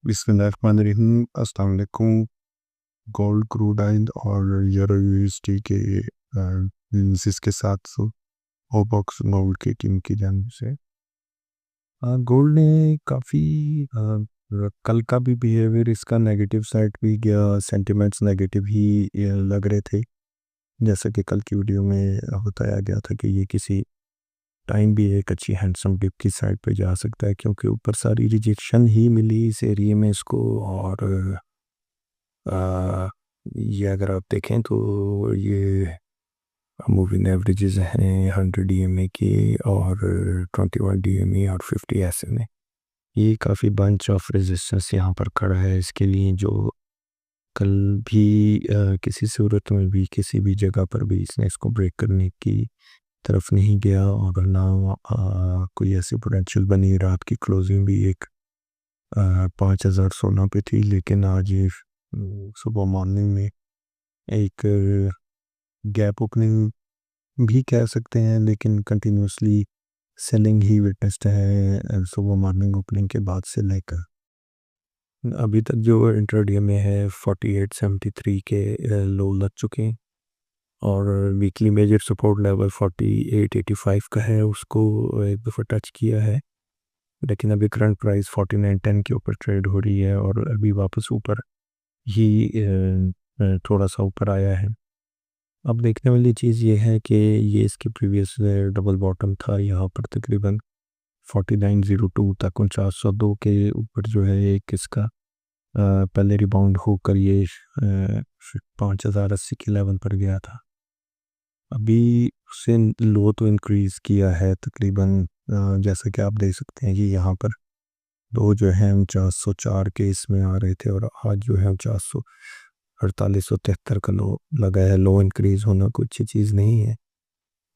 बिस्मिल्लाहिर्रहमानिर्रहीम। अस्सलाम वालेकुम। गोल्ड क्रूड ऑयल और यूरो यूएसडी के एनालिसिस के साथ ओबॉक्स गोल्ड की टीम की जानिब से गोल्ड ने काफ़ी कल का भी बिहेवियर इसका नेगेटिव साइड भी गया, सेंटिमेंट्स नेगेटिव ही लग रहे थे। जैसा कि कल की वीडियो में बताया गया था कि ये किसी टाइम भी एक अच्छी हैंडसम डिप की साइड पे जा सकता है, क्योंकि ऊपर सारी रिजेक्शन ही मिली इस एरिया में इसको। और ये अगर आप देखें तो ये मूविंग एवरेजेस हैं 100 DMA की और 21 DMA और 50 SMA। ये काफ़ी बंच ऑफ रेजिस्टेंस यहाँ पर खड़ा है इसके लिए, जो कल भी किसी सूरत में भी किसी भी जगह पर भी इसने इसको ब्रेक करने की तरफ नहीं गया, और ना कोई ऐसी पोटेंशियल बनी। रात की क्लोजिंग भी एक 5016 पे थी, लेकिन आज ये सुबह मॉर्निंग में एक गैप ओपनिंग भी कह सकते हैं, लेकिन कंटिन्यूसली सेलिंग ही विटनेस्ड है सुबह मॉर्निंग ओपनिंग के बाद से लेकर अभी तक। जो इंट्राडे में है 4873 के लो लग चुके हैं, और वीकली मेजर सपोर्ट लेवल 4885 का है, उसको एक दफ़ा टच किया है, लेकिन अभी करंट प्राइस 4910 के ऊपर ट्रेड हो रही है और अभी वापस ऊपर ही थोड़ा सा ऊपर आया है। अब देखने वाली चीज़ ये है कि ये इसकी प्रीवियस डबल बॉटम था यहाँ पर तकरीबन 4902 तक 4902 के ऊपर जो है एक इसका पहले रिबाउंड होकर ये 5080 के लेवल पर गया था। अभी उससे लो तो इंक्रीज़ किया है तकरीबन, जैसा कि आप देख सकते हैं कि यहाँ पर दो जो है 4904 के इसमें आ रहे थे, और आज जो है 4873 का लो लगा है। लो इंक्रीज़ होना कोई अच्छी चीज़ नहीं है,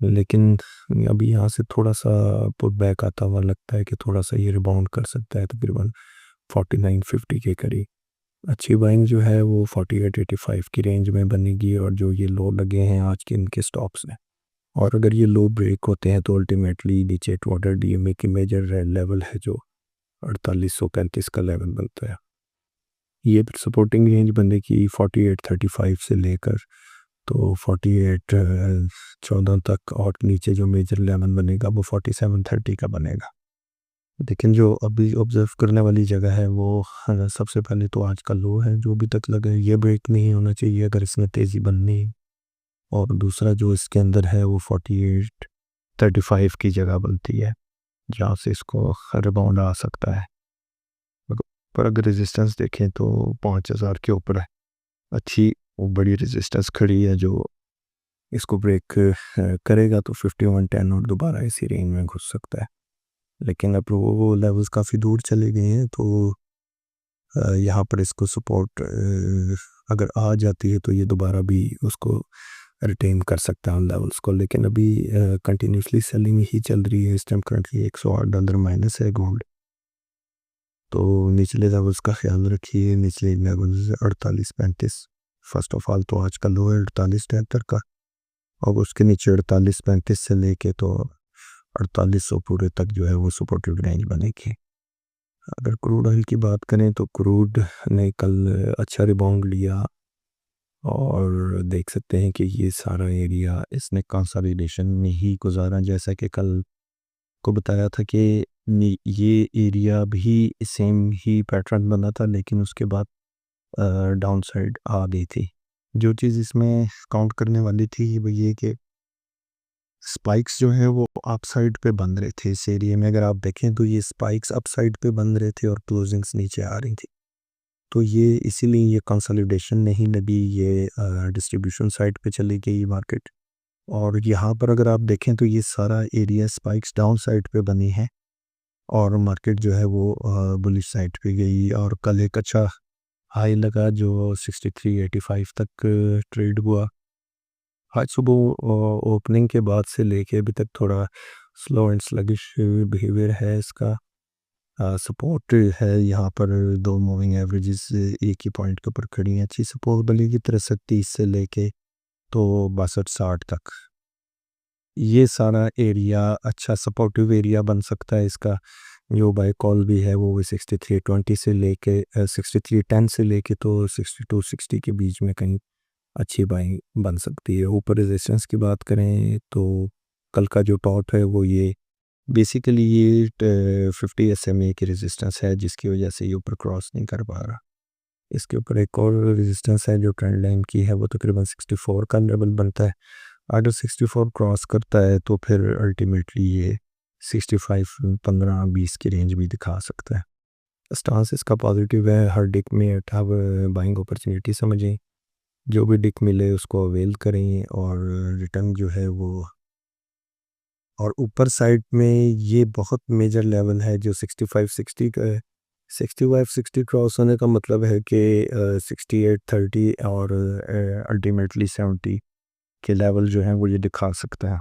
लेकिन अभी यहाँ से थोड़ा सा पुट बैक आता हुआ लगता है कि थोड़ा सा ये रिबाउंड कर सकता है तकरीबन 4950 के करीब। अच्छी बाइंग जो है वो 4885 की रेंज में बनेगी, और जो ये लो लगे हैं आज के इनके स्टॉप्स में, और अगर ये लो ब्रेक होते हैं तो अल्टीमेटली नीचे 200 DMA की मेजर लेवल है जो 4835 का लेवल बनता है। ये फिर सपोर्टिंग रेंज बनेगी 4835 से लेकर तो 4814 तक, और नीचे जो मेजर लेवल बनेगा वो 4730 का बनेगा। लेकिन जो अभी ऑब्जर्व करने वाली जगह है वो सबसे पहले तो आज का लो है जो अभी तक लगा है, ये ब्रेक नहीं होना चाहिए अगर इसमें तेज़ी बननी है। और दूसरा जो इसके अंदर है वो 4835 की जगह बनती है, जहाँ से इसको रिबाउंड आ सकता है। पर अगर रेजिस्टेंस देखें तो 5000 के ऊपर है अच्छी बड़ी रेजिस्टेंस खड़ी है, जो इसको ब्रेक करेगा तो 5110 और दोबारा इसी रेंज में घुस सकता है। लेकिन अब वो लेवल्स काफ़ी दूर चले गए हैं, तो यहाँ पर इसको सपोर्ट अगर आ जाती है तो ये दोबारा भी उसको रिटेन कर सकता है उन लेवल्स को। लेकिन अभी कंटिन्यूसली सेलिंग ही चल रही है इस टाइम। करंटली $108 माइनस है गोल्ड, तो निचले लेवल्स का ख्याल रखिए। निचले लेवल्स 4835 फर्स्ट ऑफ ऑल तो आज का लो है 4873 का, और उसके नीचे 4835 से लेके तो 4800 पूरे तक जो है वो सपोर्टिव रेंज बनेगी। अगर क्रूड ऑयल की बात करें तो क्रूड ने कल अच्छा रिबाउंड लिया, और देख सकते हैं कि ये सारा एरिया इसने कंसोलिडेशन में ही गुजारा। जैसा कि कल को बताया था कि ये एरिया भी सेम ही पैटर्न बना था, लेकिन उसके बाद डाउन साइड आ गई थी। जो चीज़ इसमें काउंट करने वाली थी वो ये कि स्पाइक्स जो हैं वो अप साइड पे बन रहे थे इस एरिया में। अगर आप देखें तो ये स्पाइक्स अप साइड पे बन रहे थे और क्लोजिंग्स नीचे आ रही थी, तो ये इसीलिए ये कंसोलिडेशन नहीं लगी, ये डिस्ट्रीब्यूशन साइड पे चली गई मार्केट। और यहाँ पर अगर आप देखें तो ये सारा एरिया स्पाइक्स डाउन साइड पे बनी है, और मार्केट जो है वो बुलिश साइड पे गई। और कल एक अच्छा हाई लगा जो 6385 तक ट्रेड हुआ। आज सुबह ओपनिंग के बाद से लेके अभी तक थोड़ा स्लो एंड स्लगिश बिहेवियर है इसका। सपोर्ट है यहाँ पर दो मूविंग एवरेजेस एक ही पॉइंट के ऊपर खड़ी हैं। अच्छी सपोर्ट बनेगी 6330 से लेके तो 6260 तक। ये सारा एरिया अच्छा सपोर्टिव एरिया बन सकता है इसका। जो बाय कॉल भी है वो 63.20 से लेके 63.10 से लेके तो 62.60 के बीच में कहीं अच्छी बाइंग बन सकती है। ऊपर रेजिस्टेंस की बात करें तो कल का जो टॉप है वो ये बेसिकली ये 50 SMA की रेजिस्टेंस है, जिसकी वजह से ये ऊपर क्रॉस नहीं कर पा रहा। इसके ऊपर एक और रेजिस्टेंस है जो ट्रेंड लाइन की है, वो तकरीबन 64 का लेवल बनता है। अगर 64 क्रॉस करता है तो फिर अल्टीमेटली ये 65 15-20 की रेंज भी दिखा सकता है। स्टांस इसका पॉजिटिव है। हर डिक में अब बाइंग अपॉर्चुनिटी समझें, जो भी डिक मिले उसको अवेल करें और रिटर्न जो है वो, और ऊपर साइड में ये बहुत मेजर लेवल है जो 65-60 का है। 65-60 क्रॉस होने का मतलब है कि 68-30 और अल्टीमेटली 70 के लेवल जो हैं वो ये दिखा सकता है।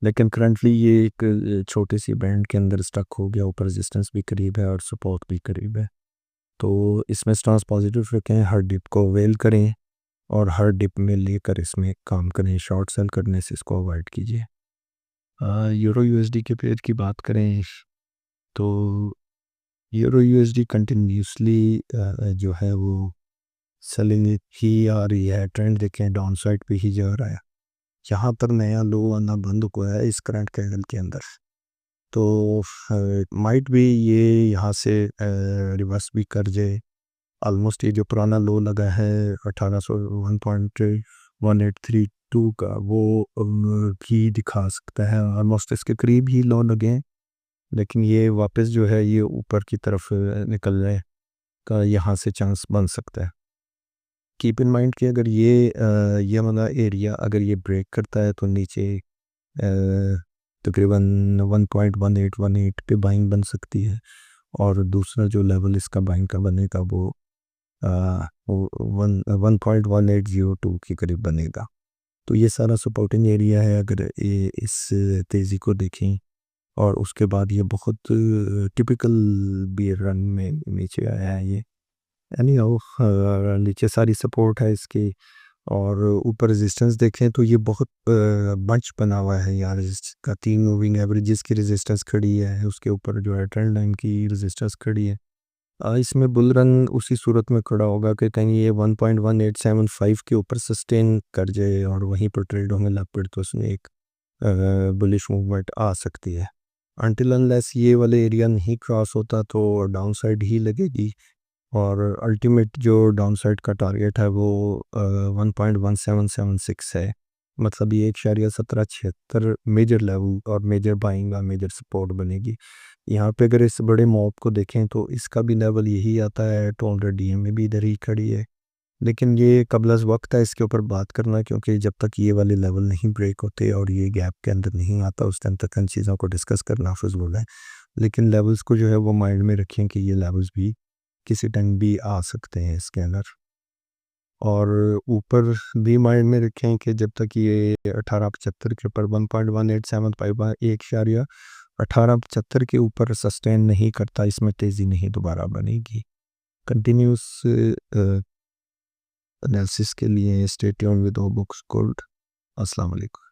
लेकिन करंटली ये एक छोटी सी बैंड के अंदर स्टक हो गया, ऊपर रेजिस्टेंस भी करीब है और सपोर्ट भी करीब है। तो इसमें स्टांस पॉजिटिव रखें, हर डिप को अवेल करें और हर डिप में लेकर इसमें काम करें। शॉर्ट सेल करने से इसको अवॉइड कीजिए। यूरो यूएसडी के पेयर की बात करें तो यूरो यूएसडी कंटिन्यूसली जो है वो सेलिंग ही आ रही है। ट्रेंड देखें डाउन साइड पे ही जा रहा है। यहाँ पर नया लो आना बंद हुआ है इस करंट कैंडल के अंदर। तो माइट भी ये यहाँ से रिवर्स भी कर जाए। ऑलमोस्ट ये जो पुराना लो लगा है 1800 1.1832 का वो भी दिखा सकता है। ऑलमोस्ट इसके करीब ही लो लगे हैं, लेकिन ये वापस जो है ये ऊपर की तरफ निकलने का यहाँ से चांस बन सकता है। कीप इन माइंड कि अगर ये वाला एरिया अगर ये ब्रेक करता है तो नीचे तकरीबन 1.1818 पे बाइंग बन सकती है, और दूसरा जो लेवल इसका बाइंग का बनेगा वो 1.1802 के करीब बनेगा। तो ये सारा सपोर्टिंग एरिया है। अगर ये इस तेज़ी को देखें और उसके बाद ये बहुत टिपिकल बियर रन में नीचे आया है ये, यानी नीचे सारी सपोर्ट है इसकी, और ऊपर रेजिस्टेंस देखें तो ये बहुत बंच बना हुआ है यार। इसका 3 मूविंग एवरेजेस की रेजिस्टेंस खड़ी है, उसके ऊपर जो है ट्रेंड लाइन की रेजिस्टेंस खड़ी है। इसमें बुल रन उसी सूरत में खड़ा होगा कि कहीं ये 1.1875 के ऊपर सस्टेन कर जाए और वहीं पर ट्रेड होने लग पड़े तो उसमें एक बुलिश मूवमेंट आ सकती है। अनटिल अनलेस ये वाले एरिया नहीं क्रॉस होता तो डाउन साइड ही लगेगी, और अल्टीमेट जो डाउन साइड का टारगेट है वो 1.1776 है। मतलब ये 1.1776 मेजर लेवल और मेजर बाइंग और मेजर सपोर्ट बनेगी। यहाँ पे अगर इस बड़े मॉब को देखें तो इसका भी लेवल यही आता है। 200 DM में भी इधर ही खड़ी है, लेकिन ये कबल वक्त है इसके ऊपर बात करना, क्योंकि जब तक ये वाले लेवल नहीं ब्रेक होते और ये गैप के अंदर नहीं आता उस टाइम तक इन चीज़ों को डिस्कस करना फजूल है। लेकिन लेवल्स को जो है वो माइंड में रखें कि ये लेवल्स भी किसी टाइम भी आ सकते हैं इसके अंदर, और ऊपर भी माइंड में रखें कि जब तक ये 1875 के ऊपर 1.1875 1875 के ऊपर सस्टेन नहीं करता, इसमें तेज़ी नहीं दोबारा बनेगी। कंटिन्यूस एनालिसिस के लिए stay tuned with books gold. अस्सलाम वालेकुम।